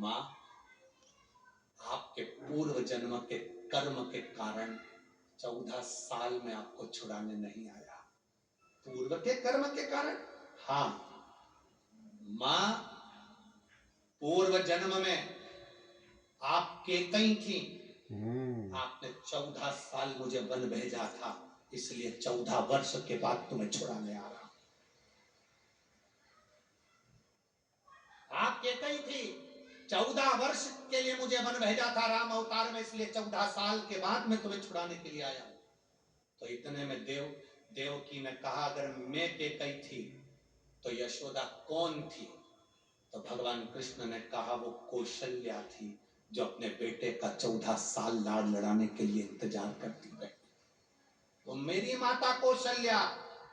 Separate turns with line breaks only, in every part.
माँ, आपके पूर्व जन्म के कर्म के कारण 14 साल में आपको छुड़ाने नहीं आया। पूर्व के कर्म के कारण? हाँ माँ, पूर्व जन्म में आप केकई थी, आपने 14 साल मुझे वन भेजा था, इसलिए 14 वर्ष के बाद तुम्हें छुड़ाने आ रहा हूं। आप केकई थी, 14 वर्ष के लिए मुझे वन भेजा था राम अवतार में, इसलिए 14 साल के बाद मैं तुम्हें छुड़ाने के लिए आया हूं। तो इतने में देवकी ने कहा, अगर मैं केकई थी तो यशोदा कौन थी? तो भगवान कृष्ण ने कहा, वो कौशल्या थी, जो अपने बेटे का 14 साल लाड लड़ाने के लिए इंतजार करती बैठी। तो मेरी माता कौशल्या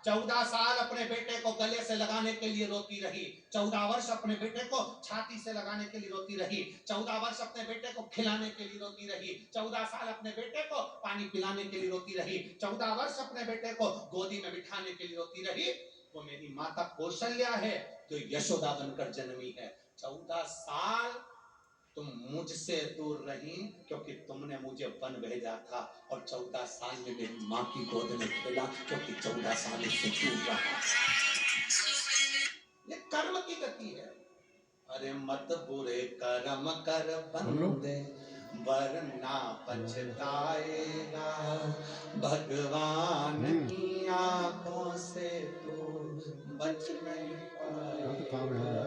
14 साल अपने बेटे को गले से लगाने के लिए रोती रही, 14 वर्ष अपने बेटे को छाती से लगाने के लिए रोती रही, 14 वर्ष अपने बेटे को खिलाने के लिए रोती रही, 14 साल अपने बेटे को पानी पिलाने के लिए रोती रही, 14 वर्ष अपने बेटे को गोदी में बिठाने के लिए रोती रही। वो मेरी माता कौशल्या है, जो यशोदा बनकर जन्मी है। 14 साल तुम मुझसे दूर रही, क्योंकि तुमने मुझे वन भेजा था, और 14 साल में मेरी माँ की गोद में खेला, क्योंकि 14 साल से दूर रहा। ये कर्म की गति है। अरे मत बुरे कर्म कर बंदे, वरना पछताएगा, भगवान की आंखों से तू बच नहीं पाएगा।